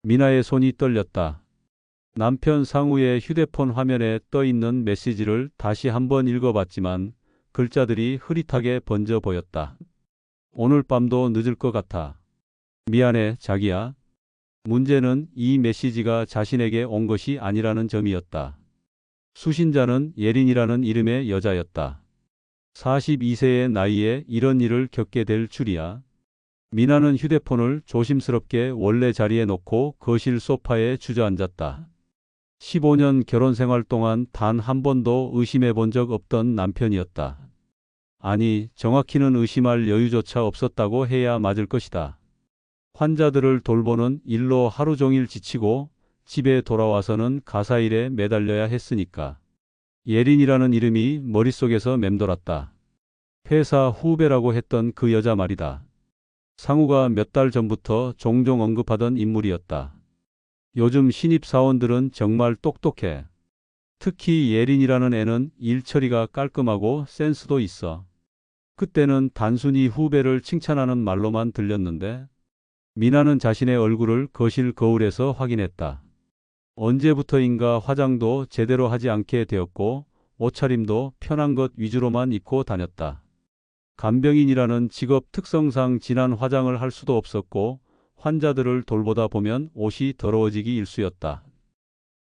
미나의 손이 떨렸다. 남편 상우의 휴대폰 화면에 떠 있는 메시지를 다시 한번 읽어봤지만 글자들이 흐릿하게 번져 보였다. 오늘 밤도 늦을 것 같아. 미안해, 자기야. 문제는 이 메시지가 자신에게 온 것이 아니라는 점이었다. 수신자는 예린이라는 이름의 여자였다. 42세의 나이에 이런 일을 겪게 될 줄이야. 미나는 휴대폰을 조심스럽게 원래 자리에 놓고 거실 소파에 주저앉았다. 15년 결혼 생활 동안 단 한 번도 의심해 본 적 없던 남편이었다. 아니, 정확히는 의심할 여유조차 없었다고 해야 맞을 것이다. 환자들을 돌보는 일로 하루 종일 지치고 집에 돌아와서는 가사일에 매달려야 했으니까. 예린이라는 이름이 머릿속에서 맴돌았다. 회사 후배라고 했던 그 여자 말이다. 상우가 몇 달 전부터 종종 언급하던 인물이었다. 요즘 신입사원들은 정말 똑똑해. 특히 예린이라는 애는 일 처리가 깔끔하고 센스도 있어. 그때는 단순히 후배를 칭찬하는 말로만 들렸는데 미나는 자신의 얼굴을 거실 거울에서 확인했다. 언제부터인가 화장도 제대로 하지 않게 되었고 옷차림도 편한 것 위주로만 입고 다녔다. 간병인이라는 직업 특성상 진한 화장을 할 수도 없었고 환자들을 돌보다 보면 옷이 더러워지기 일쑤였다.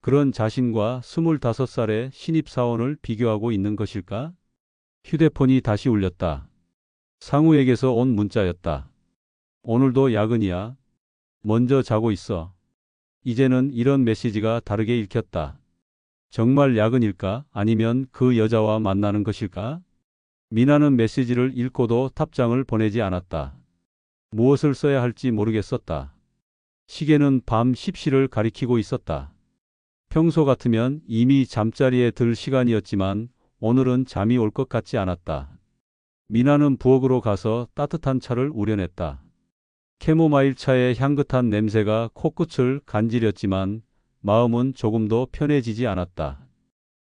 그런 자신과 25살의 신입사원을 비교하고 있는 것일까? 휴대폰이 다시 울렸다. 상우에게서 온 문자였다. 오늘도 야근이야. 먼저 자고 있어. 이제는 이런 메시지가 다르게 읽혔다. 정말 야근일까? 아니면 그 여자와 만나는 것일까? 미나는 메시지를 읽고도 답장을 보내지 않았다. 무엇을 써야 할지 모르겠었다. 시계는 밤 10시를 가리키고 있었다. 평소 같으면 이미 잠자리에 들 시간이었지만 오늘은 잠이 올 것 같지 않았다. 미나는 부엌으로 가서 따뜻한 차를 우려냈다. 캐모마일 차의 향긋한 냄새가 코끝을 간지렸지만 마음은 조금도 편해지지 않았다.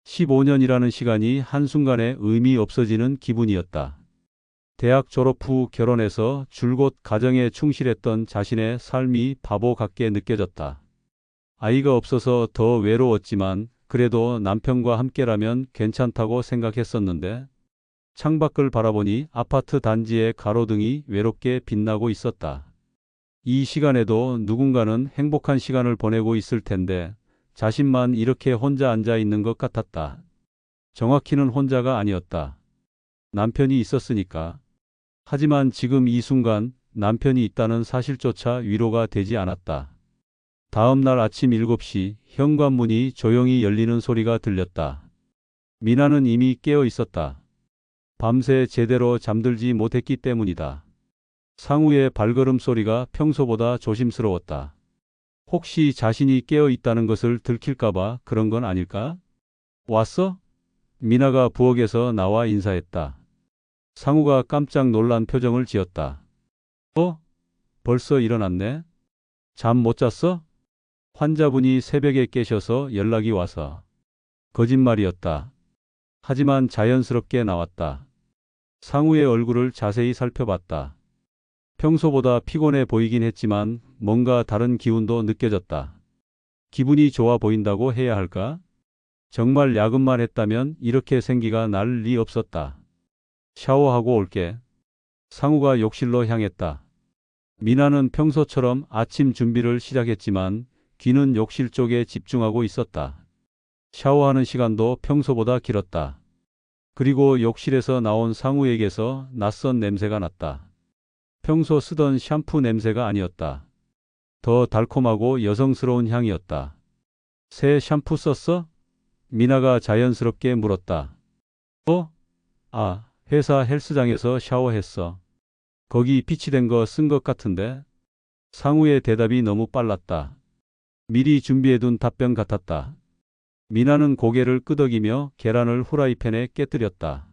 15년이라는 시간이 한순간에 의미 없어지는 기분이었다. 대학 졸업 후 결혼해서 줄곧 가정에 충실했던 자신의 삶이 바보 같게 느껴졌다. 아이가 없어서 더 외로웠지만 그래도 남편과 함께라면 괜찮다고 생각했었는데 창밖을 바라보니 아파트 단지의 가로등이 외롭게 빛나고 있었다. 이 시간에도 누군가는 행복한 시간을 보내고 있을 텐데 자신만 이렇게 혼자 앉아 있는 것 같았다. 정확히는 혼자가 아니었다. 남편이 있었으니까. 하지만 지금 이 순간 남편이 있다는 사실조차 위로가 되지 않았다. 다음 날 아침 7시 현관문이 조용히 열리는 소리가 들렸다. 미나는 이미 깨어 있었다. 밤새 제대로 잠들지 못했기 때문이다. 상우의 발걸음 소리가 평소보다 조심스러웠다. 혹시 자신이 깨어 있다는 것을 들킬까봐 그런 건 아닐까? 왔어? 미나가 부엌에서 나와 인사했다. 상우가 깜짝 놀란 표정을 지었다. 벌써 일어났네? 잠 못 잤어? 환자분이 새벽에 깨셔서 연락이 와서. 거짓말이었다. 하지만 자연스럽게 나왔다. 상우의 얼굴을 자세히 살펴봤다. 평소보다 피곤해 보이긴 했지만 뭔가 다른 기운도 느껴졌다. 기분이 좋아 보인다고 해야 할까? 정말 야근만 했다면 이렇게 생기가 날 리 없었다. 샤워하고 올게. 상우가 욕실로 향했다. 미나는 평소처럼 아침 준비를 시작했지만 귀는 욕실 쪽에 집중하고 있었다. 샤워하는 시간도 평소보다 길었다. 그리고 욕실에서 나온 상우에게서 낯선 냄새가 났다. 평소 쓰던 샴푸 냄새가 아니었다. 더 달콤하고 여성스러운 향이었다. 새 샴푸 썼어? 미나가 자연스럽게 물었다. 회사 헬스장에서 샤워했어. 거기 비치된 거 쓴 것 같은데? 상우의 대답이 너무 빨랐다. 미리 준비해둔 답변 같았다. 미나는 고개를 끄덕이며 계란을 후라이팬에 깨뜨렸다.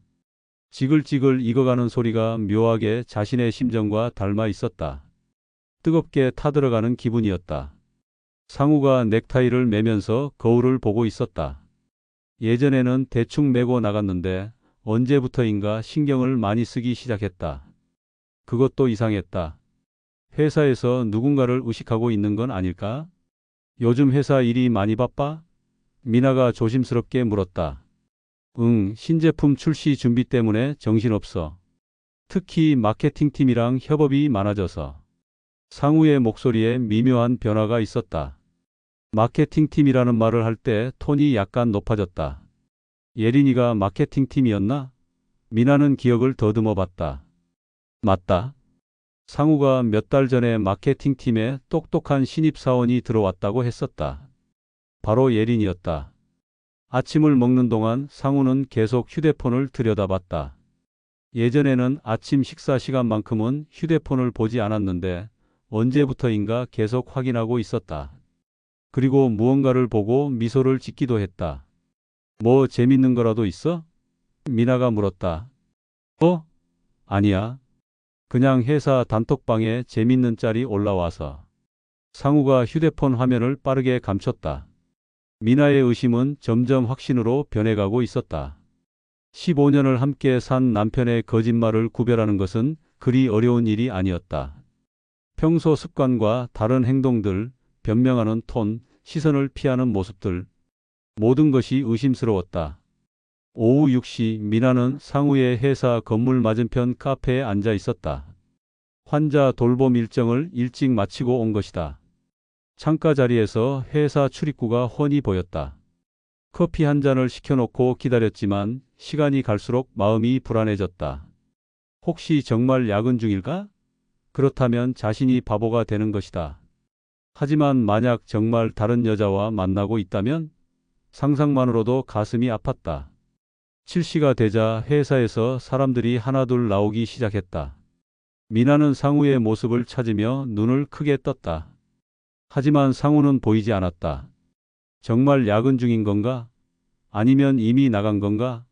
지글지글 익어가는 소리가 묘하게 자신의 심정과 닮아 있었다. 뜨겁게 타들어가는 기분이었다. 상우가 넥타이를 매면서 거울을 보고 있었다. 예전에는 대충 매고 나갔는데 언제부터인가 신경을 많이 쓰기 시작했다. 그것도 이상했다. 회사에서 누군가를 의식하고 있는 건 아닐까? 요즘 회사 일이 많이 바빠? 미나가 조심스럽게 물었다. 응, 신제품 출시 준비 때문에 정신없어. 특히 마케팅팀이랑 협업이 많아져서. 상우의 목소리에 미묘한 변화가 있었다. 마케팅팀이라는 말을 할 때 톤이 약간 높아졌다. 예린이가 마케팅팀이었나? 미나는 기억을 더듬어 봤다. 맞다. 상우가 몇 달 전에 마케팅팀에 똑똑한 신입사원이 들어왔다고 했었다. 바로 예린이었다. 아침을 먹는 동안 상우는 계속 휴대폰을 들여다봤다. 예전에는 아침 식사 시간만큼은 휴대폰을 보지 않았는데 언제부터인가 계속 확인하고 있었다. 그리고 무언가를 보고 미소를 짓기도 했다. 뭐 재밌는 거라도 있어? 미나가 물었다. 어? 아니야. 그냥 회사 단톡방에 재밌는 짤이 올라와서. 상우가 휴대폰 화면을 빠르게 감췄다. 미나의 의심은 점점 확신으로 변해가고 있었다. 15년을 함께 산 남편의 거짓말을 구별하는 것은 그리 어려운 일이 아니었다. 평소 습관과 다른 행동들, 변명하는 톤, 시선을 피하는 모습들, 모든 것이 의심스러웠다. 오후 6시 미나는 상우의 회사 건물 맞은편 카페에 앉아 있었다. 환자 돌봄 일정을 일찍 마치고 온 것이다. 창가 자리에서 회사 출입구가 훤히 보였다. 커피 한 잔을 시켜놓고 기다렸지만 시간이 갈수록 마음이 불안해졌다. 혹시 정말 야근 중일까? 그렇다면 자신이 바보가 되는 것이다. 하지만 만약 정말 다른 여자와 만나고 있다면? 상상만으로도 가슴이 아팠다. 7시가 되자 회사에서 사람들이 하나둘 나오기 시작했다. 미나는 상우의 모습을 찾으며 눈을 크게 떴다. 하지만 상우는 보이지 않았다. 정말 야근 중인 건가? 아니면 이미 나간 건가?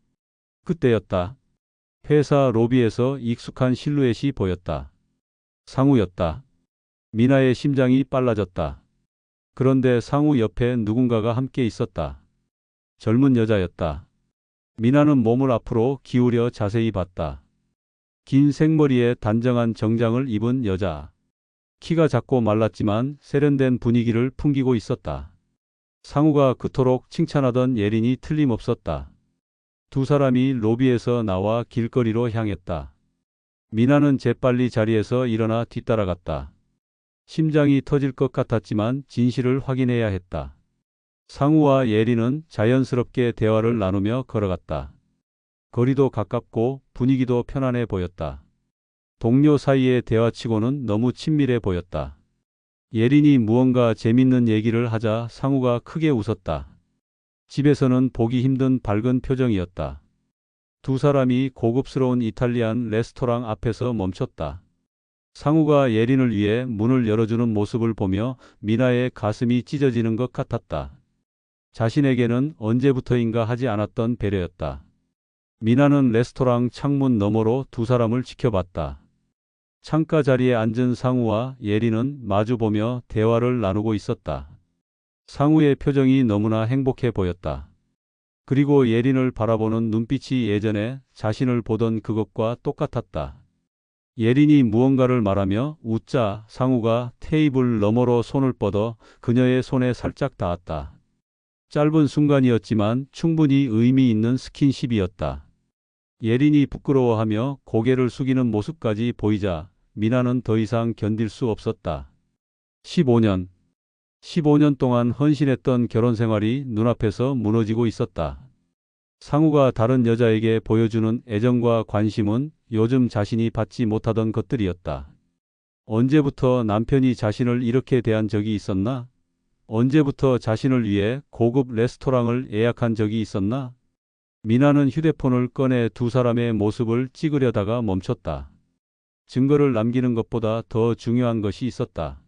그때였다. 회사 로비에서 익숙한 실루엣이 보였다. 상우였다. 미나의 심장이 빨라졌다. 그런데 상우 옆에 누군가가 함께 있었다. 젊은 여자였다. 미나는 몸을 앞으로 기울여 자세히 봤다. 긴 생머리에 단정한 정장을 입은 여자. 키가 작고 말랐지만 세련된 분위기를 풍기고 있었다. 상우가 그토록 칭찬하던 예린이 틀림없었다. 두 사람이 로비에서 나와 길거리로 향했다. 미나는 재빨리 자리에서 일어나 뒤따라갔다. 심장이 터질 것 같았지만 진실을 확인해야 했다. 상우와 예린은 자연스럽게 대화를 나누며 걸어갔다. 거리도 가깝고 분위기도 편안해 보였다. 동료 사이의 대화치고는 너무 친밀해 보였다. 예린이 무언가 재밌는 얘기를 하자 상우가 크게 웃었다. 집에서는 보기 힘든 밝은 표정이었다. 두 사람이 고급스러운 이탈리안 레스토랑 앞에서 멈췄다. 상우가 예린을 위해 문을 열어주는 모습을 보며 미나의 가슴이 찢어지는 것 같았다. 자신에게는 언제부터인가 하지 않았던 배려였다. 미나는 레스토랑 창문 너머로 두 사람을 지켜봤다. 창가 자리에 앉은 상우와 예린은 마주보며 대화를 나누고 있었다. 상우의 표정이 너무나 행복해 보였다. 그리고 예린을 바라보는 눈빛이 예전에 자신을 보던 그것과 똑같았다. 예린이 무언가를 말하며 웃자 상우가 테이블 너머로 손을 뻗어 그녀의 손에 살짝 닿았다. 짧은 순간이었지만 충분히 의미 있는 스킨십이었다. 예린이 부끄러워하며 고개를 숙이는 모습까지 보이자 미나는 더 이상 견딜 수 없었다. 15년 동안 헌신했던 결혼 생활이 눈앞에서 무너지고 있었다. 상우가 다른 여자에게 보여주는 애정과 관심은 요즘 자신이 받지 못하던 것들이었다. 언제부터 남편이 자신을 이렇게 대한 적이 있었나? 언제부터 자신을 위해 고급 레스토랑을 예약한 적이 있었나? 미나는 휴대폰을 꺼내 두 사람의 모습을 찍으려다가 멈췄다. 증거를 남기는 것보다 더 중요한 것이 있었다.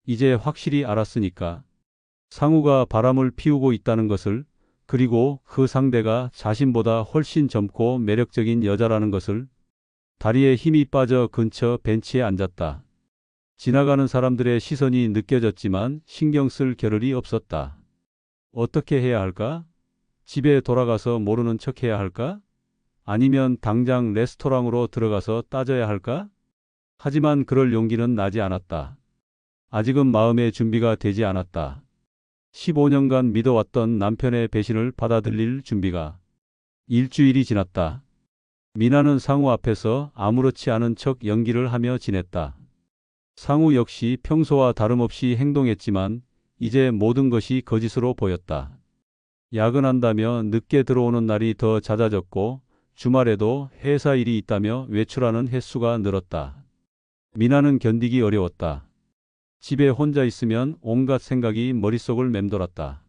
이제 확실히 알았으니까. 상우가 바람을 피우고 있다는 것을, 그리고 그 상대가 자신보다 훨씬 젊고 매력적인 여자라는 것을. 다리에 힘이 빠져 근처 벤치에 앉았다. 지나가는 사람들의 시선이 느껴졌지만 신경 쓸 겨를이 없었다. 어떻게 해야 할까? 집에 돌아가서 모르는 척 해야 할까? 아니면 당장 레스토랑으로 들어가서 따져야 할까? 하지만 그럴 용기는 나지 않았다. 아직은 마음의 준비가 되지 않았다. 15년간 믿어왔던 남편의 배신을 받아들일 준비가 일주일이 지났다. 미나는 상우 앞에서 아무렇지 않은 척 연기를 하며 지냈다. 상우 역시 평소와 다름없이 행동했지만 이제 모든 것이 거짓으로 보였다. 야근한다며 늦게 들어오는 날이 더 잦아졌고 주말에도 회사 일이 있다며 외출하는 횟수가 늘었다. 미나는 견디기 어려웠다. 집에 혼자 있으면 온갖 생각이 머릿속을 맴돌았다.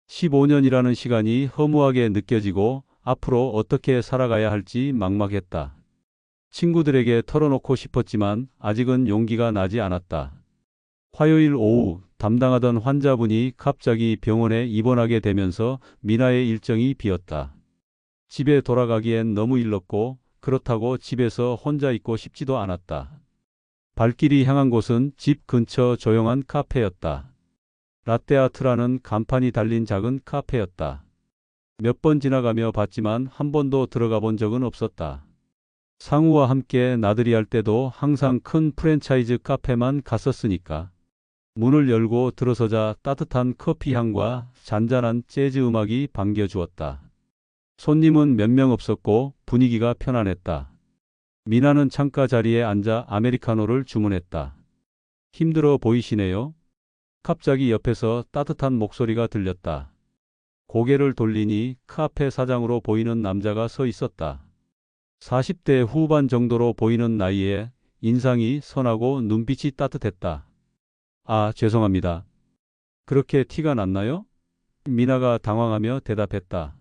15년이라는 시간이 허무하게 느껴지고 앞으로 어떻게 살아가야 할지 막막했다. 친구들에게 털어놓고 싶었지만 아직은 용기가 나지 않았다. 화요일 오후 담당하던 환자분이 갑자기 병원에 입원하게 되면서 미나의 일정이 비었다. 집에 돌아가기엔 너무 일렀고 그렇다고 집에서 혼자 있고 싶지도 않았다. 발길이 향한 곳은 집 근처 조용한 카페였다. 라떼아트라는 간판이 달린 작은 카페였다. 몇 번 지나가며 봤지만 한 번도 들어가 본 적은 없었다. 상우와 함께 나들이 할 때도 항상 큰 프랜차이즈 카페만 갔었으니까. 문을 열고 들어서자 따뜻한 커피 향과 잔잔한 재즈 음악이 반겨주었다. 손님은 몇 명 없었고 분위기가 편안했다. 미나는 창가 자리에 앉아 아메리카노를 주문했다. 힘들어 보이시네요? 갑자기 옆에서 따뜻한 목소리가 들렸다. 고개를 돌리니 카페 사장으로 보이는 남자가 서 있었다. 40대 후반 정도로 보이는 나이에 인상이 선하고 눈빛이 따뜻했다. 아, 죄송합니다. 그렇게 티가 났나요? 미나가 당황하며 대답했다.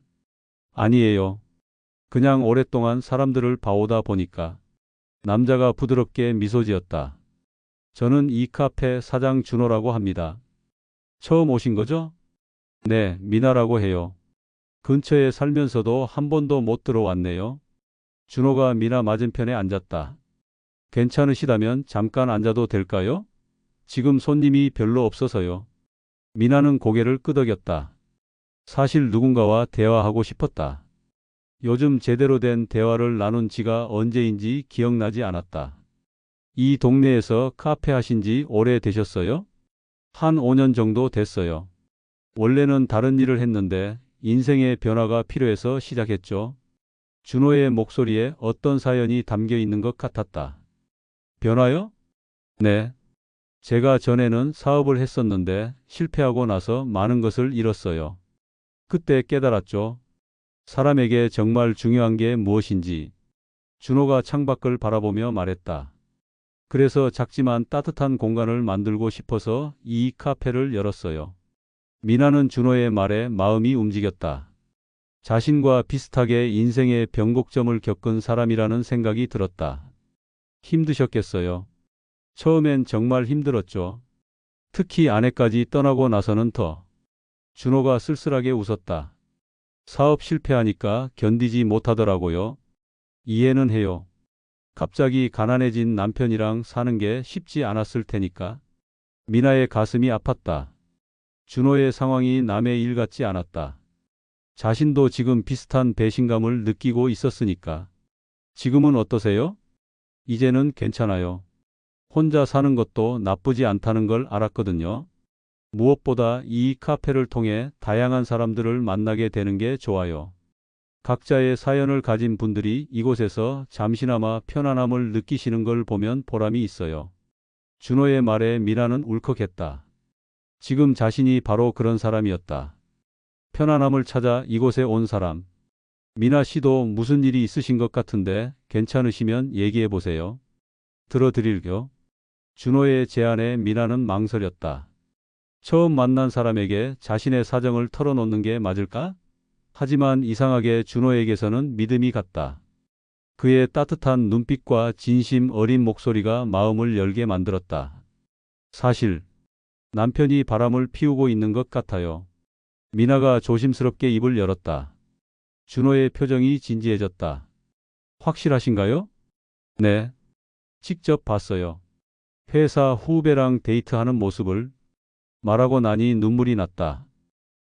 아니에요. 그냥 오랫동안 사람들을 봐오다 보니까. 남자가 부드럽게 미소 지었다. 저는 이 카페 사장 준호라고 합니다. 처음 오신 거죠? 네, 미나라고 해요. 근처에 살면서도 한 번도 못 들어왔네요. 준호가 미나 맞은편에 앉았다. 괜찮으시다면 잠깐 앉아도 될까요? 지금 손님이 별로 없어서요. 미나는 고개를 끄덕였다. 사실 누군가와 대화하고 싶었다. 요즘 제대로 된 대화를 나눈 지가 언제인지 기억나지 않았다. 이 동네에서 카페 하신 지 오래 되셨어요? 한 5년 정도 됐어요. 원래는 다른 일을 했는데 인생의 변화가 필요해서 시작했죠. 준호의 목소리에 어떤 사연이 담겨 있는 것 같았다. 변화요? 네. 제가 전에는 사업을 했었는데 실패하고 나서 많은 것을 잃었어요. 그때 깨달았죠. 사람에게 정말 중요한 게 무엇인지. 준호가 창밖을 바라보며 말했다. 그래서 작지만 따뜻한 공간을 만들고 싶어서 이 카페를 열었어요. 미나는 준호의 말에 마음이 움직였다. 자신과 비슷하게 인생의 변곡점을 겪은 사람이라는 생각이 들었다. 힘드셨겠어요. 처음엔 정말 힘들었죠. 특히 아내까지 떠나고 나서는 더. 준호가 쓸쓸하게 웃었다. 사업 실패하니까 견디지 못하더라고요. 이해는 해요. 갑자기 가난해진 남편이랑 사는 게 쉽지 않았을 테니까. 미나의 가슴이 아팠다. 준호의 상황이 남의 일 같지 않았다. 자신도 지금 비슷한 배신감을 느끼고 있었으니까. 지금은 어떠세요? 이제는 괜찮아요. 혼자 사는 것도 나쁘지 않다는 걸 알았거든요. 무엇보다 이 카페를 통해 다양한 사람들을 만나게 되는 게 좋아요. 각자의 사연을 가진 분들이 이곳에서 잠시나마 편안함을 느끼시는 걸 보면 보람이 있어요. 준호의 말에 미나는 울컥했다. 지금 자신이 바로 그런 사람이었다. 편안함을 찾아 이곳에 온 사람. 미나 씨도 무슨 일이 있으신 것 같은데 괜찮으시면 얘기해 보세요. 들어드릴게요. 준호의 제안에 미나는 망설였다. 처음 만난 사람에게 자신의 사정을 털어놓는 게 맞을까? 하지만 이상하게 준호에게서는 믿음이 갔다. 그의 따뜻한 눈빛과 진심 어린 목소리가 마음을 열게 만들었다. 사실 남편이 바람을 피우고 있는 것 같아요. 미나가 조심스럽게 입을 열었다. 준호의 표정이 진지해졌다. 확실하신가요? 네. 직접 봤어요. 회사 후배랑 데이트하는 모습을. 말하고 나니 눈물이 났다.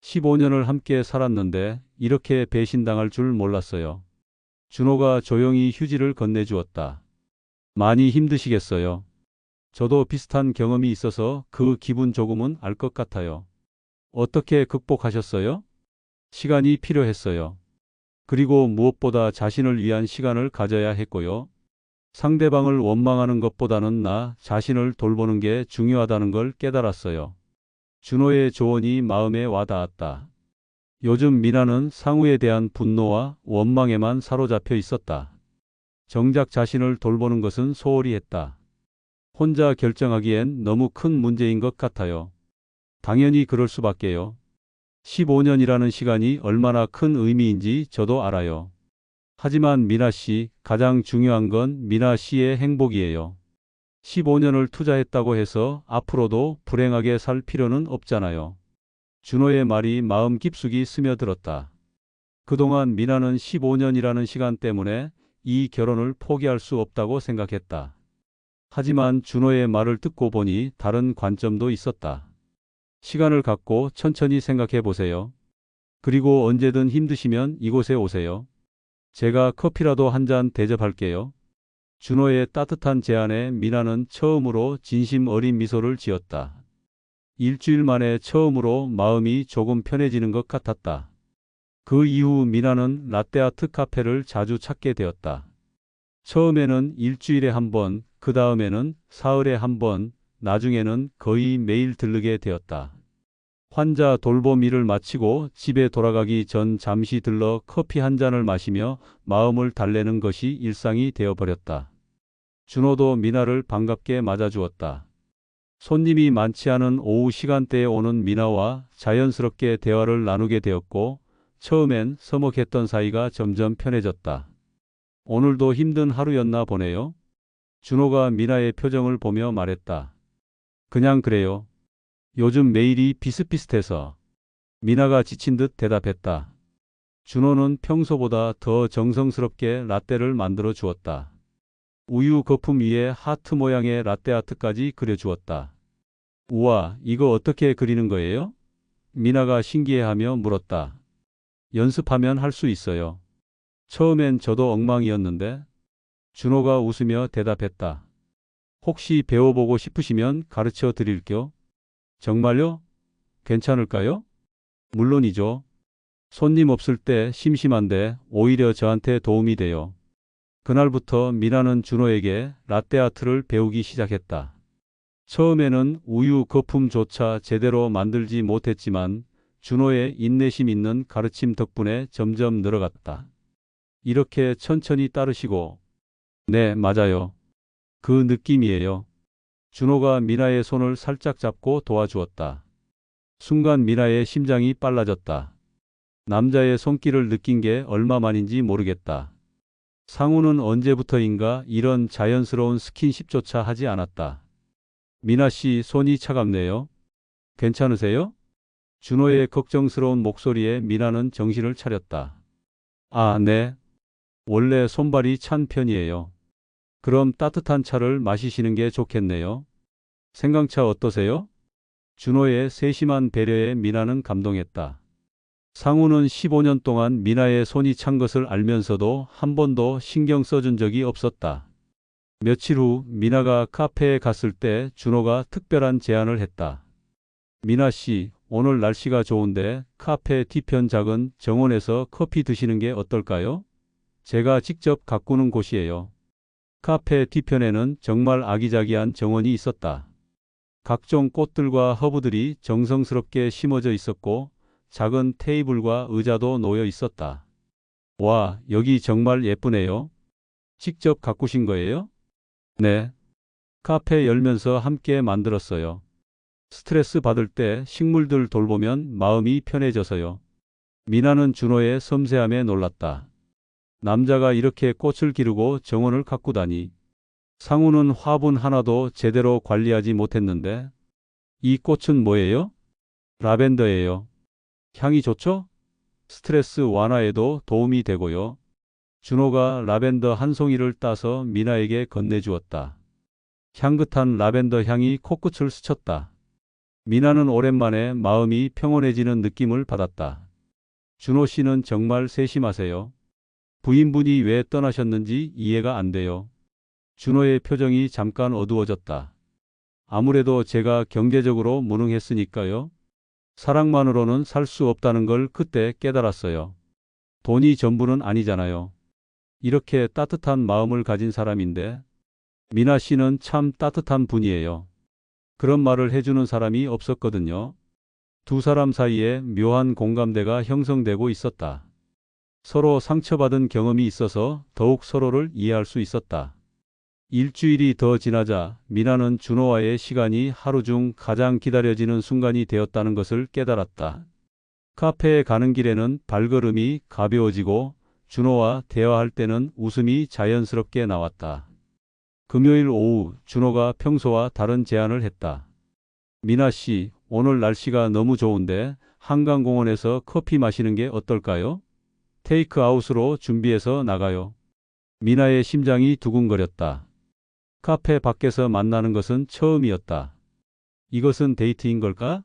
15년을 함께 살았는데 이렇게 배신당할 줄 몰랐어요. 준호가 조용히 휴지를 건네주었다. 많이 힘드시겠어요. 저도 비슷한 경험이 있어서 그 기분 조금은 알 것 같아요. 어떻게 극복하셨어요? 시간이 필요했어요. 그리고 무엇보다 자신을 위한 시간을 가져야 했고요. 상대방을 원망하는 것보다는 나 자신을 돌보는 게 중요하다는 걸 깨달았어요. 준호의 조언이 마음에 와닿았다. 요즘 미나는 상우에 대한 분노와 원망에만 사로잡혀 있었다. 정작 자신을 돌보는 것은 소홀히 했다. 혼자 결정하기엔 너무 큰 문제인 것 같아요. 당연히 그럴 수밖에요. 15년이라는 시간이 얼마나 큰 의미인지 저도 알아요. 하지만 미나 씨, 가장 중요한 건 미나 씨의 행복이에요. 15년을 투자했다고 해서 앞으로도 불행하게 살 필요는 없잖아요. 준호의 말이 마음 깊숙이 스며들었다. 그동안 미나는 15년이라는 시간 때문에 이 결혼을 포기할 수 없다고 생각했다. 하지만 준호의 말을 듣고 보니 다른 관점도 있었다. 시간을 갖고 천천히 생각해 보세요. 그리고 언제든 힘드시면 이곳에 오세요. 제가 커피라도 한 잔 대접할게요. 준호의 따뜻한 제안에 미나는 처음으로 진심 어린 미소를 지었다. 일주일 만에 처음으로 마음이 조금 편해지는 것 같았다. 그 이후 미나는 라떼아트 카페를 자주 찾게 되었다. 처음에는 일주일에 한 번, 그 다음에는 사흘에 한 번, 나중에는 거의 매일 들르게 되었다. 환자 돌봄 일을 마치고 집에 돌아가기 전 잠시 들러 커피 한 잔을 마시며 마음을 달래는 것이 일상이 되어버렸다. 준호도 미나를 반갑게 맞아주었다. 손님이 많지 않은 오후 시간대에 오는 미나와 자연스럽게 대화를 나누게 되었고 처음엔 서먹했던 사이가 점점 편해졌다. 오늘도 힘든 하루였나 보네요. 준호가 미나의 표정을 보며 말했다. 그냥 그래요. 요즘 매일이 비슷비슷해서. 미나가 지친 듯 대답했다. 준호는 평소보다 더 정성스럽게 라떼를 만들어 주었다. 우유 거품 위에 하트 모양의 라떼아트까지 그려주었다. 우와, 이거 어떻게 그리는 거예요? 미나가 신기해하며 물었다. 연습하면 할 수 있어요. 처음엔 저도 엉망이었는데. 준호가 웃으며 대답했다. 혹시 배워보고 싶으시면 가르쳐 드릴게요. 정말요? 괜찮을까요? 물론이죠. 손님 없을 때 심심한데 오히려 저한테 도움이 돼요. 그날부터 미나는 준호에게 라떼아트를 배우기 시작했다. 처음에는 우유 거품조차 제대로 만들지 못했지만 준호의 인내심 있는 가르침 덕분에 점점 늘어갔다. 이렇게 천천히 따르시고. 네, 맞아요. 그 느낌이에요. 준호가 미나의 손을 살짝 잡고 도와주었다. 순간 미나의 심장이 빨라졌다. 남자의 손길을 느낀 게 얼마만인지 모르겠다. 상우는 언제부터인가 이런 자연스러운 스킨십조차 하지 않았다. 미나 씨, 손이 차갑네요. 괜찮으세요? 준호의 걱정스러운 목소리에 미나는 정신을 차렸다. 아, 네. 원래 손발이 찬 편이에요. 그럼 따뜻한 차를 마시시는 게 좋겠네요. 생강차 어떠세요? 준호의 세심한 배려에 미나는 감동했다. 상우는 15년 동안 미나의 손이 찬 것을 알면서도 한 번도 신경 써준 적이 없었다. 며칠 후 미나가 카페에 갔을 때 준호가 특별한 제안을 했다. 미나 씨, 오늘 날씨가 좋은데 카페 뒤편 작은 정원에서 커피 드시는 게 어떨까요? 제가 직접 가꾸는 곳이에요. 카페 뒤편에는 정말 아기자기한 정원이 있었다. 각종 꽃들과 허브들이 정성스럽게 심어져 있었고 작은 테이블과 의자도 놓여 있었다. 와, 여기 정말 예쁘네요. 직접 가꾸신 거예요? 네. 카페 열면서 함께 만들었어요. 스트레스 받을 때 식물들 돌보면 마음이 편해져서요. 미나는 준호의 섬세함에 놀랐다. 남자가 이렇게 꽃을 기르고 정원을 가꾸다니. 상우는 화분 하나도 제대로 관리하지 못했는데. 이 꽃은 뭐예요? 라벤더예요. 향이 좋죠? 스트레스 완화에도 도움이 되고요. 준호가 라벤더 한 송이를 따서 미나에게 건네주었다. 향긋한 라벤더 향이 코끝을 스쳤다. 미나는 오랜만에 마음이 평온해지는 느낌을 받았다. 준호 씨는 정말 세심하세요. 부인분이 왜 떠나셨는지 이해가 안 돼요. 준호의 표정이 잠깐 어두워졌다. 아무래도 제가 경제적으로 무능했으니까요. 사랑만으로는 살 수 없다는 걸 그때 깨달았어요. 돈이 전부는 아니잖아요. 이렇게 따뜻한 마음을 가진 사람인데 미나 씨는 참 따뜻한 분이에요. 그런 말을 해주는 사람이 없었거든요. 두 사람 사이에 묘한 공감대가 형성되고 있었다. 서로 상처받은 경험이 있어서 더욱 서로를 이해할 수 있었다. 일주일이 더 지나자 미나는 준호와의 시간이 하루 중 가장 기다려지는 순간이 되었다는 것을 깨달았다. 카페에 가는 길에는 발걸음이 가벼워지고 준호와 대화할 때는 웃음이 자연스럽게 나왔다. 금요일 오후 준호가 평소와 다른 제안을 했다. 미나 씨, 오늘 날씨가 너무 좋은데 한강공원에서 커피 마시는 게 어떨까요? 테이크아웃으로 준비해서 나가요. 미나의 심장이 두근거렸다. 카페 밖에서 만나는 것은 처음이었다. 이것은 데이트인 걸까?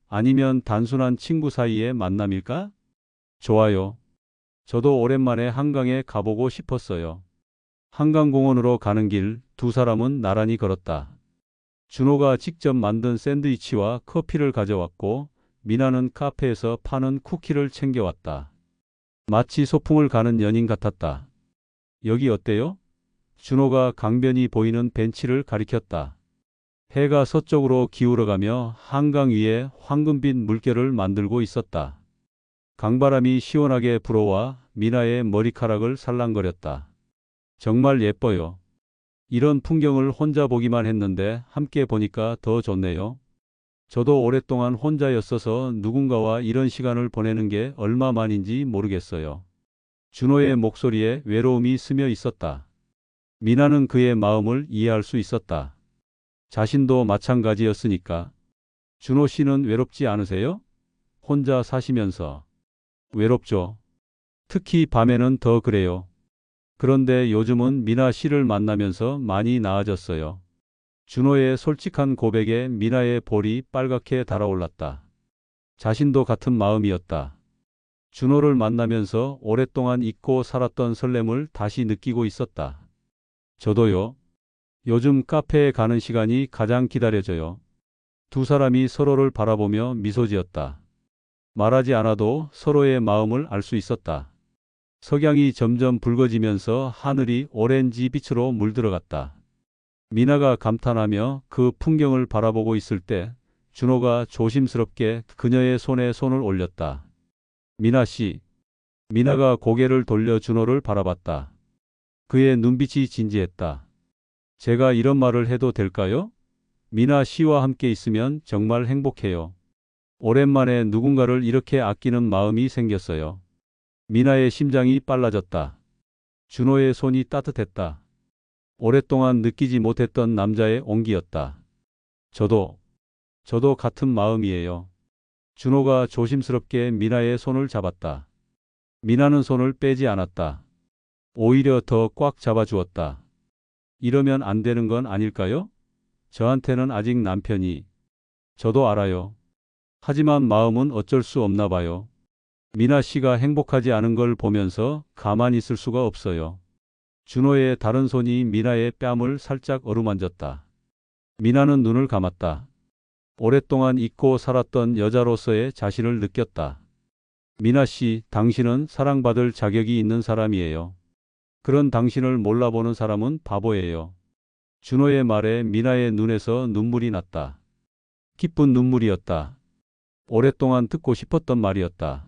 아니면 단순한 친구 사이의 만남일까? 좋아요. 저도 오랜만에 한강에 가보고 싶었어요. 한강공원으로 가는 길 두 사람은 나란히 걸었다. 준호가 직접 만든 샌드위치와 커피를 가져왔고 미나는 카페에서 파는 쿠키를 챙겨왔다. 마치 소풍을 가는 연인 같았다. 여기 어때요? 준호가 강변이 보이는 벤치를 가리켰다. 해가 서쪽으로 기울어가며 한강 위에 황금빛 물결을 만들고 있었다. 강바람이 시원하게 불어와 미나의 머리카락을 살랑거렸다. 정말 예뻐요. 이런 풍경을 혼자 보기만 했는데 함께 보니까 더 좋네요. 저도 오랫동안 혼자였어서 누군가와 이런 시간을 보내는 게 얼마만인지 모르겠어요. 준호의 목소리에 외로움이 스며 있었다. 미나는 그의 마음을 이해할 수 있었다. 자신도 마찬가지였으니까. 준호 씨는 외롭지 않으세요? 혼자 사시면서. 외롭죠. 특히 밤에는 더 그래요. 그런데 요즘은 미나 씨를 만나면서 많이 나아졌어요. 준호의 솔직한 고백에 미나의 볼이 빨갛게 달아올랐다. 자신도 같은 마음이었다. 준호를 만나면서 오랫동안 잊고 살았던 설렘을 다시 느끼고 있었다. 저도요. 요즘 카페에 가는 시간이 가장 기다려져요. 두 사람이 서로를 바라보며 미소 지었다. 말하지 않아도 서로의 마음을 알 수 있었다. 석양이 점점 붉어지면서 하늘이 오렌지 빛으로 물들어갔다. 미나가 감탄하며 그 풍경을 바라보고 있을 때 준호가 조심스럽게 그녀의 손에 손을 올렸다. 미나 씨. 미나가 고개를 돌려 준호를 바라봤다. 그의 눈빛이 진지했다. 제가 이런 말을 해도 될까요? 미나 씨와 함께 있으면 정말 행복해요. 오랜만에 누군가를 이렇게 아끼는 마음이 생겼어요. 미나의 심장이 빨라졌다. 준호의 손이 따뜻했다. 오랫동안 느끼지 못했던 남자의 온기였다. 저도 같은 마음이에요. 준호가 조심스럽게 미나의 손을 잡았다. 미나는 손을 빼지 않았다. 오히려 더 꽉 잡아주었다. 이러면 안 되는 건 아닐까요? 저한테는 아직 남편이. 저도 알아요. 하지만 마음은 어쩔 수 없나 봐요. 미나 씨가 행복하지 않은 걸 보면서 가만히 있을 수가 없어요. 준호의 다른 손이 미나의 뺨을 살짝 어루만졌다. 미나는 눈을 감았다. 오랫동안 잊고 살았던 여자로서의 자신을 느꼈다. 미나 씨, 당신은 사랑받을 자격이 있는 사람이에요. 그런 당신을 몰라보는 사람은 바보예요. 준호의 말에 미나의 눈에서 눈물이 났다. 기쁜 눈물이었다. 오랫동안 듣고 싶었던 말이었다.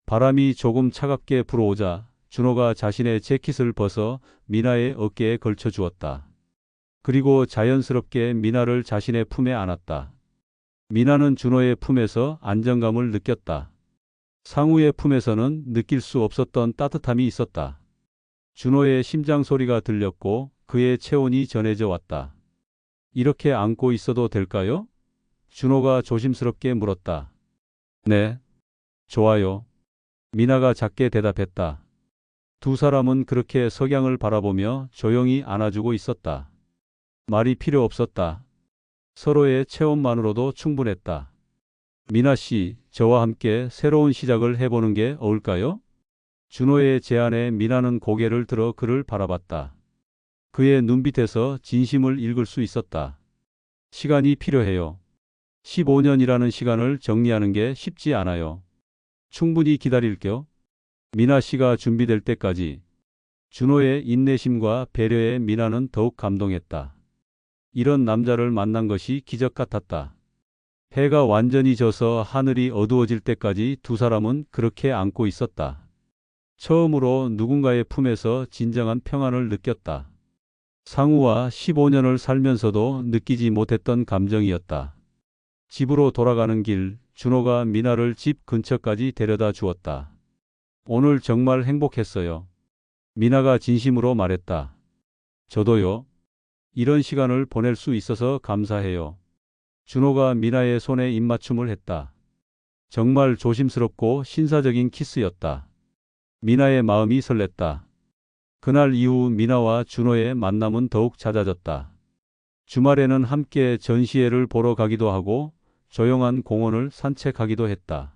바람이 조금 차갑게 불어오자 준호가 자신의 재킷을 벗어 미나의 어깨에 걸쳐 주었다. 그리고 자연스럽게 미나를 자신의 품에 안았다. 미나는 준호의 품에서 안정감을 느꼈다. 상우의 품에서는 느낄 수 없었던 따뜻함이 있었다. 준호의 심장 소리가 들렸고 그의 체온이 전해져 왔다. 이렇게 안고 있어도 될까요? 준호가 조심스럽게 물었다. 네, 좋아요. 미나가 작게 대답했다. 두 사람은 그렇게 석양을 바라보며 조용히 안아주고 있었다. 말이 필요 없었다. 서로의 체온만으로도 충분했다. 미나 씨, 저와 함께 새로운 시작을 해보는 게 어울까요? 준호의 제안에 미나는 고개를 들어 그를 바라봤다. 그의 눈빛에서 진심을 읽을 수 있었다. 시간이 필요해요. 15년이라는 시간을 정리하는 게 쉽지 않아요. 충분히 기다릴게요. 미나 씨가 준비될 때까지. 준호의 인내심과 배려에 미나는 더욱 감동했다. 이런 남자를 만난 것이 기적 같았다. 해가 완전히 져서 하늘이 어두워질 때까지 두 사람은 그렇게 안고 있었다. 처음으로 누군가의 품에서 진정한 평안을 느꼈다. 상우와 15년을 살면서도 느끼지 못했던 감정이었다. 집으로 돌아가는 길, 준호가 미나를 집 근처까지 데려다 주었다. 오늘 정말 행복했어요. 미나가 진심으로 말했다. 저도요. 이런 시간을 보낼 수 있어서 감사해요. 준호가 미나의 손에 입맞춤을 했다. 정말 조심스럽고 신사적인 키스였다. 미나의 마음이 설렜다. 그날 이후 미나와 준호의 만남은 더욱 잦아졌다. 주말에는 함께 전시회를 보러 가기도 하고 조용한 공원을 산책하기도 했다.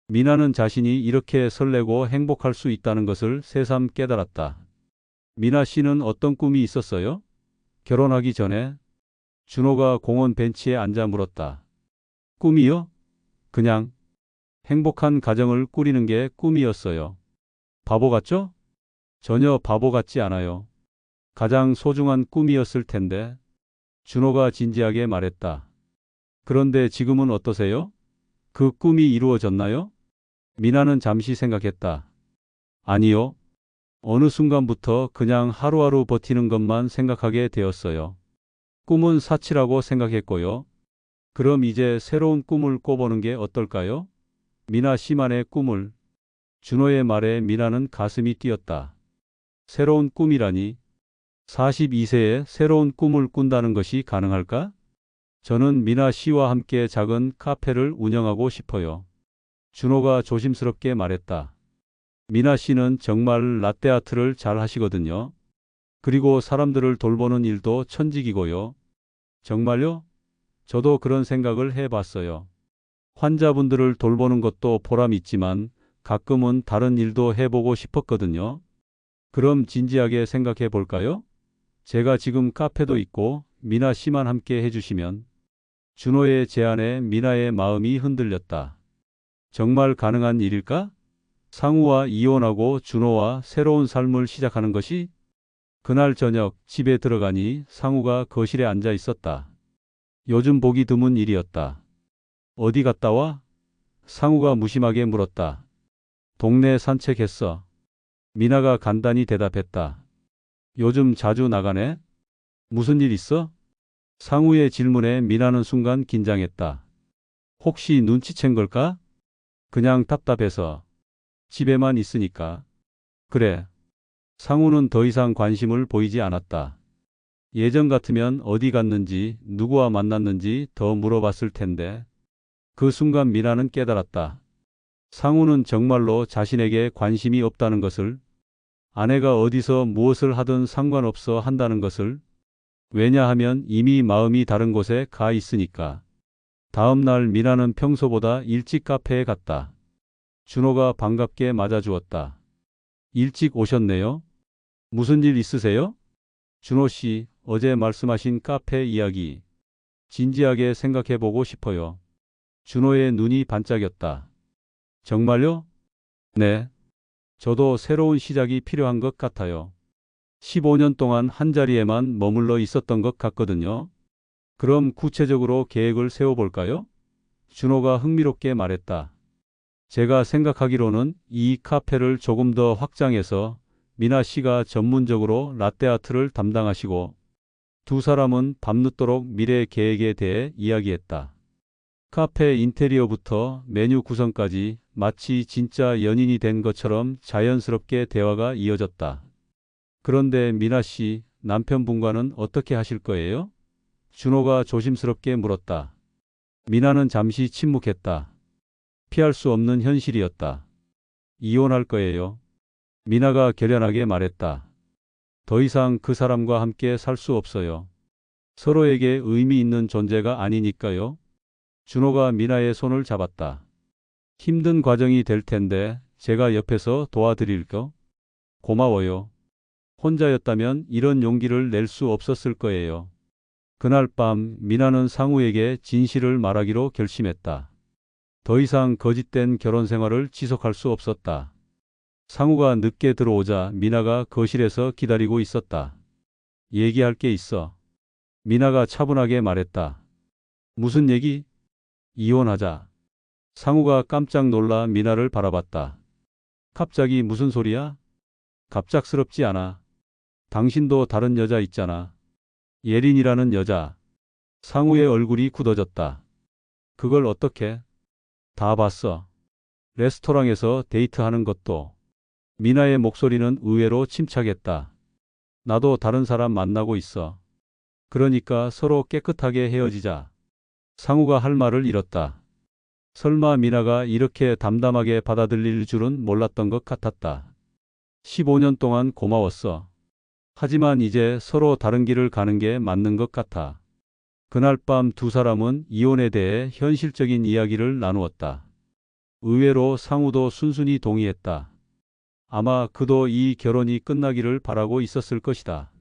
미나는 자신이 이렇게 설레고 행복할 수 있다는 것을 새삼 깨달았다. 미나 씨는 어떤 꿈이 있었어요? 결혼하기 전에? 준호가 공원 벤치에 앉아 물었다. 꿈이요? 그냥 행복한 가정을 꾸리는 게 꿈이었어요. 바보 같죠? 전혀 바보 같지 않아요. 가장 소중한 꿈이었을 텐데. 준호가 진지하게 말했다. 그런데 지금은 어떠세요? 그 꿈이 이루어졌나요? 미나는 잠시 생각했다. 아니요. 어느 순간부터 그냥 하루하루 버티는 것만 생각하게 되었어요. 꿈은 사치라고 생각했고요. 그럼 이제 새로운 꿈을 꿔보는 게 어떨까요? 미나 씨만의 꿈을. 준호의 말에 미나는 가슴이 뛰었다. 새로운 꿈이라니. 42세에 새로운 꿈을 꾼다는 것이 가능할까? 저는 미나 씨와 함께 작은 카페를 운영하고 싶어요. 준호가 조심스럽게 말했다. 미나 씨는 정말 라떼아트를 잘 하시거든요. 그리고 사람들을 돌보는 일도 천직이고요. 정말요? 저도 그런 생각을 해봤어요. 환자분들을 돌보는 것도 보람 있지만 가끔은 다른 일도 해보고 싶었거든요. 그럼 진지하게 생각해 볼까요? 제가 지금 카페도 있고 미나 씨만 함께 해주시면. 준호의 제안에 미나의 마음이 흔들렸다. 정말 가능한 일일까? 상우와 이혼하고 준호와 새로운 삶을 시작하는 것이? 그날 저녁 집에 들어가니 상우가 거실에 앉아 있었다. 요즘 보기 드문 일이었다. 어디 갔다 와? 상우가 무심하게 물었다. 동네 산책했어. 미나가 간단히 대답했다. 요즘 자주 나가네? 무슨 일 있어? 상우의 질문에 미나는 순간 긴장했다. 혹시 눈치챈 걸까? 그냥 답답해서. 집에만 있으니까. 그래. 상우는 더 이상 관심을 보이지 않았다. 예전 같으면 어디 갔는지, 누구와 만났는지 더 물어봤을 텐데. 그 순간 미나는 깨달았다. 상우는 정말로 자신에게 관심이 없다는 것을, 아내가 어디서 무엇을 하든 상관없어 한다는 것을. 왜냐하면 이미 마음이 다른 곳에 가 있으니까. 다음 날 미나는 평소보다 일찍 카페에 갔다. 준호가 반갑게 맞아주었다. 일찍 오셨네요. 무슨 일 있으세요? 준호 씨, 어제 말씀하신 카페 이야기 진지하게 생각해보고 싶어요. 준호의 눈이 반짝였다. 정말요? 네. 저도 새로운 시작이 필요한 것 같아요. 15년 동안 한자리에만 머물러 있었던 것 같거든요. 그럼 구체적으로 계획을 세워볼까요? 준호가 흥미롭게 말했다. 제가 생각하기로는 이 카페를 조금 더 확장해서 미나 씨가 전문적으로 라떼아트를 담당하시고 두 사람은 밤늦도록 미래 계획에 대해 이야기했다. 카페 인테리어부터 메뉴 구성까지 마치 진짜 연인이 된 것처럼 자연스럽게 대화가 이어졌다. 그런데 미나 씨, 남편분과는 어떻게 하실 거예요? 준호가 조심스럽게 물었다. 미나는 잠시 침묵했다. 피할 수 없는 현실이었다. 이혼할 거예요. 미나가 결연하게 말했다. 더 이상 그 사람과 함께 살 수 없어요. 서로에게 의미 있는 존재가 아니니까요. 준호가 미나의 손을 잡았다. 힘든 과정이 될 텐데 제가 옆에서 도와드릴까? 고마워요. 혼자였다면 이런 용기를 낼 수 없었을 거예요. 그날 밤 미나는 상우에게 진실을 말하기로 결심했다. 더 이상 거짓된 결혼 생활을 지속할 수 없었다. 상우가 늦게 들어오자 미나가 거실에서 기다리고 있었다. 얘기할 게 있어. 미나가 차분하게 말했다. 무슨 얘기? 이혼하자. 상우가 깜짝 놀라 미나를 바라봤다. 갑자기 무슨 소리야? 갑작스럽지 않아. 당신도 다른 여자 있잖아. 예린이라는 여자. 상우의 얼굴이 굳어졌다. 그걸 어떻게? 다 봤어. 레스토랑에서 데이트하는 것도. 미나의 목소리는 의외로 침착했다. 나도 다른 사람 만나고 있어. 그러니까 서로 깨끗하게 헤어지자. 상우가 할 말을 잃었다. 설마 미나가 이렇게 담담하게 받아들일 줄은 몰랐던 것 같았다. 15년 동안 고마웠어. 하지만 이제 서로 다른 길을 가는 게 맞는 것 같아. 그날 밤 두 사람은 이혼에 대해 현실적인 이야기를 나누었다. 의외로 상우도 순순히 동의했다. 아마 그도 이 결혼이 끝나기를 바라고 있었을 것이다.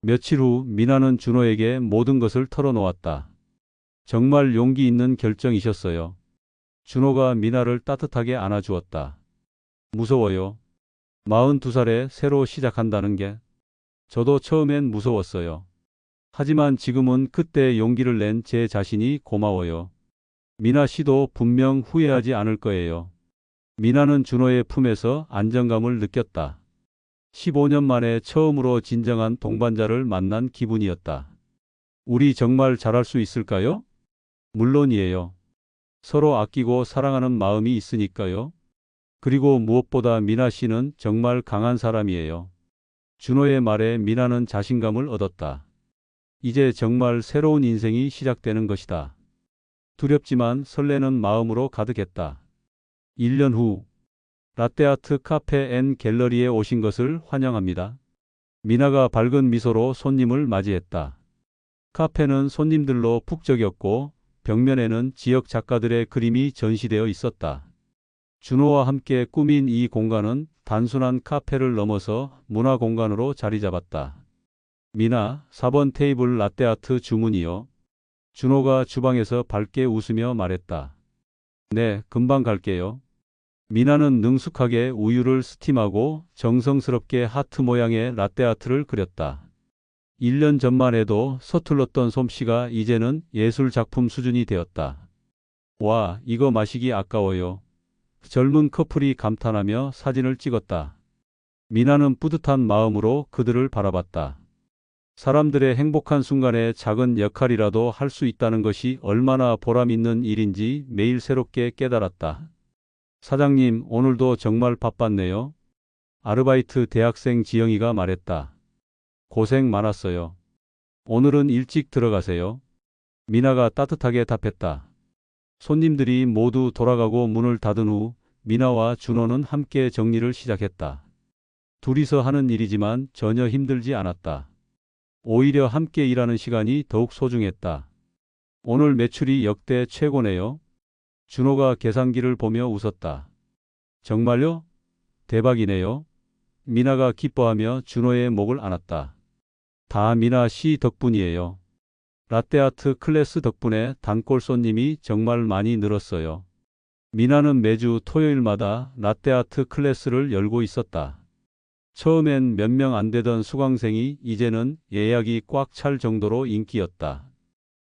며칠 후 미나는 준호에게 모든 것을 털어놓았다. 정말 용기 있는 결정이셨어요. 준호가 미나를 따뜻하게 안아주었다. 무서워요. 42살에 새로 시작한다는 게. 저도 처음엔 무서웠어요. 하지만 지금은 그때 용기를 낸 제 자신이 고마워요. 미나 씨도 분명 후회하지 않을 거예요. 미나는 준호의 품에서 안정감을 느꼈다. 15년 만에 처음으로 진정한 동반자를 만난 기분이었다. 우리 정말 잘할 수 있을까요? 물론이에요. 서로 아끼고 사랑하는 마음이 있으니까요. 그리고 무엇보다 미나 씨는 정말 강한 사람이에요. 준호의 말에 미나는 자신감을 얻었다. 이제 정말 새로운 인생이 시작되는 것이다. 두렵지만 설레는 마음으로 가득했다. 1년 후, 라떼아트 카페 앤 갤러리에 오신 것을 환영합니다. 미나가 밝은 미소로 손님을 맞이했다. 카페는 손님들로 북적였고 벽면에는 지역 작가들의 그림이 전시되어 있었다. 준호와 함께 꾸민 이 공간은 단순한 카페를 넘어서 문화 공간으로 자리 잡았다. 미나, 4번 테이블 라떼아트 주문이요. 준호가 주방에서 밝게 웃으며 말했다. 네, 금방 갈게요. 미나는 능숙하게 우유를 스팀하고 정성스럽게 하트 모양의 라떼아트를 그렸다. 1년 전만 해도 서툴렀던 솜씨가 이제는 예술 작품 수준이 되었다. 와, 이거 마시기 아까워요. 젊은 커플이 감탄하며 사진을 찍었다. 미나는 뿌듯한 마음으로 그들을 바라봤다. 사람들의 행복한 순간에 작은 역할이라도 할 수 있다는 것이 얼마나 보람 있는 일인지 매일 새롭게 깨달았다. 사장님, 오늘도 정말 바빴네요. 아르바이트 대학생 지영이가 말했다. 고생 많았어요. 오늘은 일찍 들어가세요. 미나가 따뜻하게 답했다. 손님들이 모두 돌아가고 문을 닫은 후 미나와 준호는 함께 정리를 시작했다. 둘이서 하는 일이지만 전혀 힘들지 않았다. 오히려 함께 일하는 시간이 더욱 소중했다. 오늘 매출이 역대 최고네요. 준호가 계산기를 보며 웃었다. 정말요? 대박이네요. 미나가 기뻐하며 준호의 목을 안았다. 다 미나 씨 덕분이에요. 라떼아트 클래스 덕분에 단골 손님이 정말 많이 늘었어요. 미나는 매주 토요일마다 라떼아트 클래스를 열고 있었다. 처음엔 몇 명 안 되던 수강생이 이제는 예약이 꽉 찰 정도로 인기였다.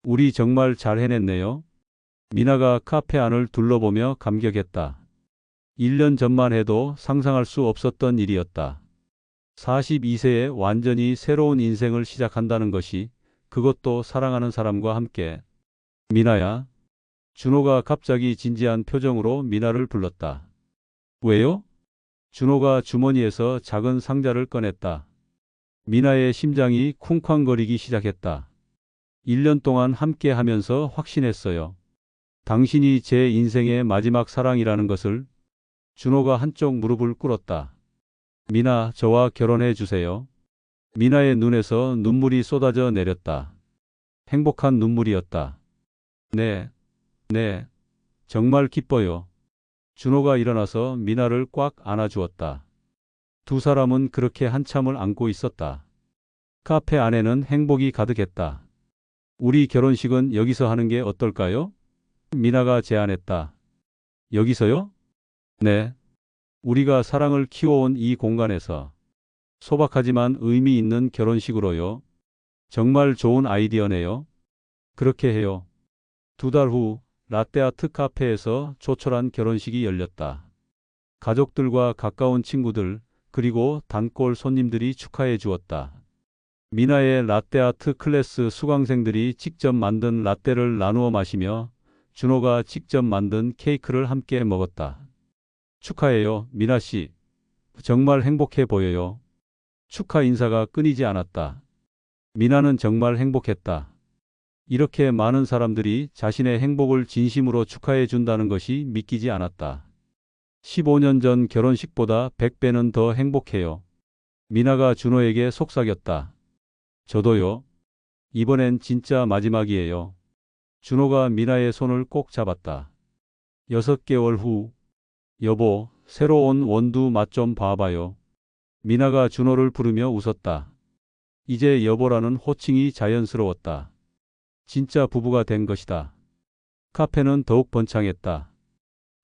우리 정말 잘 해냈네요. 미나가 카페 안을 둘러보며 감격했다. 1년 전만 해도 상상할 수 없었던 일이었다. 42세에 완전히 새로운 인생을 시작한다는 것이, 그것도 사랑하는 사람과 함께. 미나야. 준호가 갑자기 진지한 표정으로 미나를 불렀다. 왜요? 준호가 주머니에서 작은 상자를 꺼냈다. 미나의 심장이 쿵쾅거리기 시작했다. 1년 동안 함께 하면서 확신했어요. 당신이 제 인생의 마지막 사랑이라는 것을. 준호가 한쪽 무릎을 꿇었다. 미나, 저와 결혼해 주세요. 미나의 눈에서 눈물이 쏟아져 내렸다. 행복한 눈물이었다. 네, 네, 정말 기뻐요. 준호가 일어나서 미나를 꽉 안아주었다. 두 사람은 그렇게 한참을 안고 있었다. 카페 안에는 행복이 가득했다. 우리 결혼식은 여기서 하는 게 어떨까요? 미나가 제안했다. 여기서요? 네. 우리가 사랑을 키워온 이 공간에서 소박하지만 의미 있는 결혼식으로요. 정말 좋은 아이디어네요. 그렇게 해요. 2달 후 라떼아트 카페에서 조촐한 결혼식이 열렸다. 가족들과 가까운 친구들, 그리고 단골 손님들이 축하해 주었다. 미나의 라떼아트 클래스 수강생들이 직접 만든 라떼를 나누어 마시며 준호가 직접 만든 케이크를 함께 먹었다. 축하해요, 미나 씨. 정말 행복해 보여요. 축하 인사가 끊이지 않았다. 미나는 정말 행복했다. 이렇게 많은 사람들이 자신의 행복을 진심으로 축하해 준다는 것이 믿기지 않았다. 15년 전 결혼식보다 100배는 더 행복해요. 미나가 준호에게 속삭였다. 저도요. 이번엔 진짜 마지막이에요. 준호가 미나의 손을 꼭 잡았다. 6개월 후, 여보, 새로 온 원두 맛 좀 봐봐요. 미나가 준호를 부르며 웃었다. 이제 여보라는 호칭이 자연스러웠다. 진짜 부부가 된 것이다. 카페는 더욱 번창했다.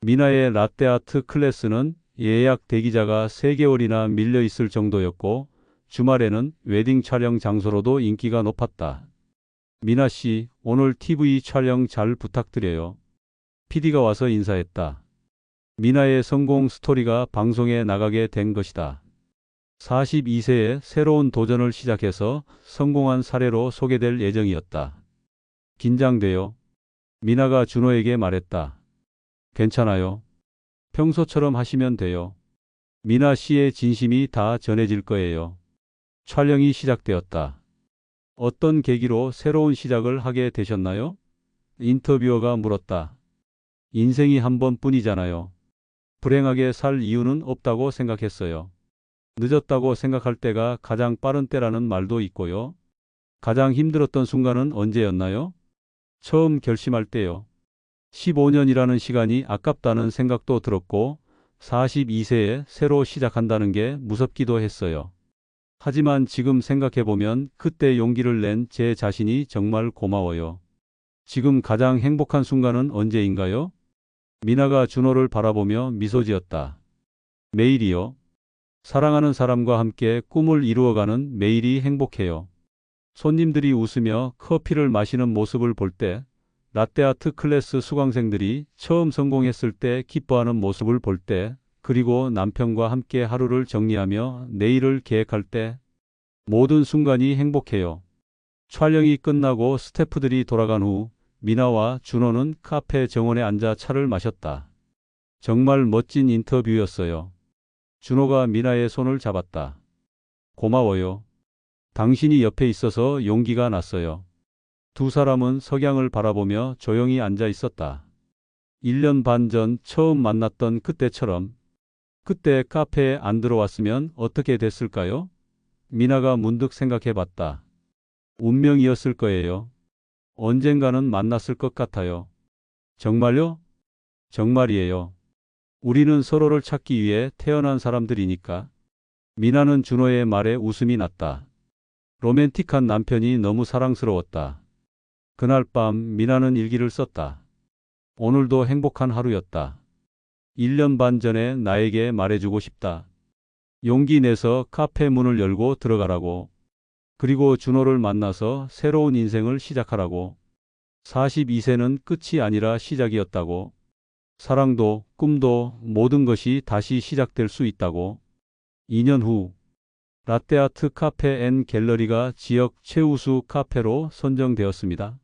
미나의 라떼아트 클래스는 예약 대기자가 3개월이나 밀려 있을 정도였고 주말에는 웨딩 촬영 장소로도 인기가 높았다. 미나 씨, 오늘 TV 촬영 잘 부탁드려요. PD가 와서 인사했다. 미나의 성공 스토리가 방송에 나가게 된 것이다. 42세에 새로운 도전을 시작해서 성공한 사례로 소개될 예정이었다. 긴장돼요. 미나가 준호에게 말했다. 괜찮아요. 평소처럼 하시면 돼요. 미나 씨의 진심이 다 전해질 거예요. 촬영이 시작되었다. 어떤 계기로 새로운 시작을 하게 되셨나요? 인터뷰어가 물었다. 인생이 한 번뿐이잖아요. 불행하게 살 이유는 없다고 생각했어요. 늦었다고 생각할 때가 가장 빠른 때라는 말도 있고요. 가장 힘들었던 순간은 언제였나요? 처음 결심할 때요. 15년이라는 시간이 아깝다는 생각도 들었고 42세에 새로 시작한다는 게 무섭기도 했어요. 하지만 지금 생각해보면 그때 용기를 낸 제 자신이 정말 고마워요. 지금 가장 행복한 순간은 언제인가요? 미나가 준호를 바라보며 미소 지었다. 매일이요. 사랑하는 사람과 함께 꿈을 이루어가는 매일이 행복해요. 손님들이 웃으며 커피를 마시는 모습을 볼 때, 라떼아트 클래스 수강생들이 처음 성공했을 때 기뻐하는 모습을 볼 때, 그리고 남편과 함께 하루를 정리하며 내일을 계획할 때, 모든 순간이 행복해요. 촬영이 끝나고 스태프들이 돌아간 후 미나와 준호는 카페 정원에 앉아 차를 마셨다. 정말 멋진 인터뷰였어요. 준호가 미나의 손을 잡았다. 고마워요. 당신이 옆에 있어서 용기가 났어요. 두 사람은 석양을 바라보며 조용히 앉아 있었다. 1년 반 전 처음 만났던 그때처럼. 그때 카페에 안 들어왔으면 어떻게 됐을까요? 미나가 문득 생각해 봤다. 운명이었을 거예요. 언젠가는 만났을 것 같아요. 정말요? 정말이에요. 우리는 서로를 찾기 위해 태어난 사람들이니까. 미나는 준호의 말에 웃음이 났다. 로맨틱한 남편이 너무 사랑스러웠다. 그날 밤 미나는 일기를 썼다. 오늘도 행복한 하루였다. 1년 반 전에 나에게 말해주고 싶다. 용기 내서 카페 문을 열고 들어가라고. 그리고 준호를 만나서 새로운 인생을 시작하라고. 42세는 끝이 아니라 시작이었다고. 사랑도 꿈도 모든 것이 다시 시작될 수 있다고. 2년 후 라떼아트 카페 앤 갤러리가 지역 최우수 카페로 선정되었습니다.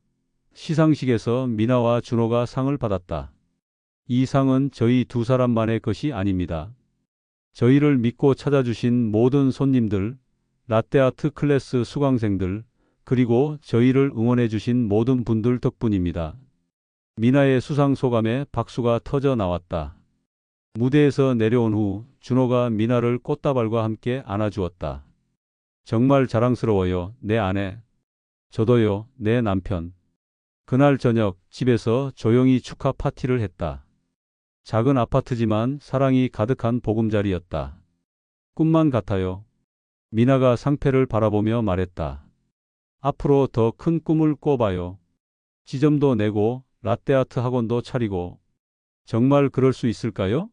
시상식에서 미나와 준호가 상을 받았다. 이 상은 저희 두 사람만의 것이 아닙니다. 저희를 믿고 찾아주신 모든 손님들, 라떼아트 클래스 수강생들, 그리고 저희를 응원해주신 모든 분들 덕분입니다. 미나의 수상 소감에 박수가 터져 나왔다. 무대에서 내려온 후 준호가 미나를 꽃다발과 함께 안아주었다. 정말 자랑스러워요, 내 아내. 저도요, 내 남편. 그날 저녁 집에서 조용히 축하 파티를 했다. 작은 아파트지만 사랑이 가득한 보금자리였다. 꿈만 같아요. 미나가 상패를 바라보며 말했다. 앞으로 더 큰 꿈을 꿔봐요. 지점도 내고 라떼아트 학원도 차리고. 정말 그럴 수 있을까요?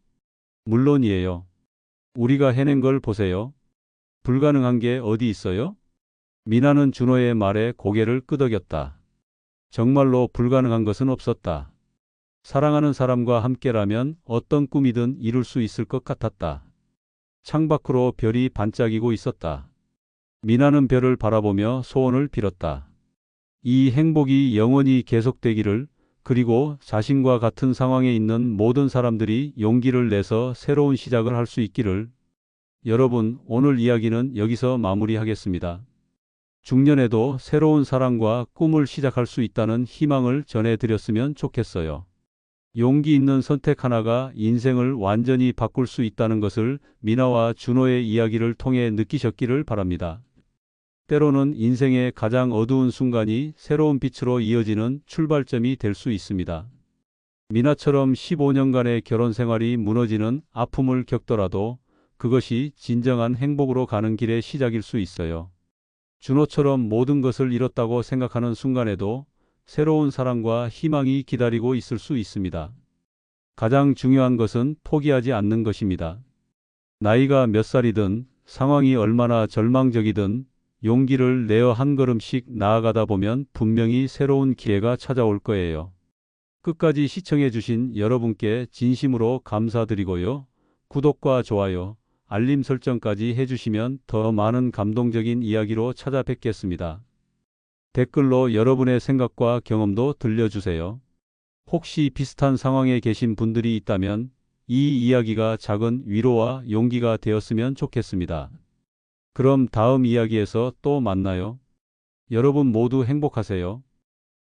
물론이에요. 우리가 해낸 걸 보세요. 불가능한 게 어디 있어요? 미나는 준호의 말에 고개를 끄덕였다. 정말로 불가능한 것은 없었다. 사랑하는 사람과 함께라면 어떤 꿈이든 이룰 수 있을 것 같았다. 창밖으로 별이 반짝이고 있었다. 미나는 별을 바라보며 소원을 빌었다. 이 행복이 영원히 계속되기를, 그리고 자신과 같은 상황에 있는 모든 사람들이 용기를 내서 새로운 시작을 할 수 있기를. 여러분, 오늘 이야기는 여기서 마무리하겠습니다. 중년에도 새로운 사랑과 꿈을 시작할 수 있다는 희망을 전해드렸으면 좋겠어요. 용기 있는 선택 하나가 인생을 완전히 바꿀 수 있다는 것을 미나와 준호의 이야기를 통해 느끼셨기를 바랍니다. 때로는 인생의 가장 어두운 순간이 새로운 빛으로 이어지는 출발점이 될 수 있습니다. 미나처럼 15년간의 결혼 생활이 무너지는 아픔을 겪더라도 그것이 진정한 행복으로 가는 길의 시작일 수 있어요. 준호처럼 모든 것을 잃었다고 생각하는 순간에도 새로운 사랑과 희망이 기다리고 있을 수 있습니다. 가장 중요한 것은 포기하지 않는 것입니다. 나이가 몇 살이든, 상황이 얼마나 절망적이든 용기를 내어 한 걸음씩 나아가다 보면 분명히 새로운 기회가 찾아올 거예요. 끝까지 시청해 주신 여러분께 진심으로 감사드리고요. 구독과 좋아요, 알림 설정까지 해주시면 더 많은 감동적인 이야기로 찾아뵙겠습니다. 댓글로 여러분의 생각과 경험도 들려주세요. 혹시 비슷한 상황에 계신 분들이 있다면 이 이야기가 작은 위로와 용기가 되었으면 좋겠습니다. 그럼 다음 이야기에서 또 만나요. 여러분 모두 행복하세요.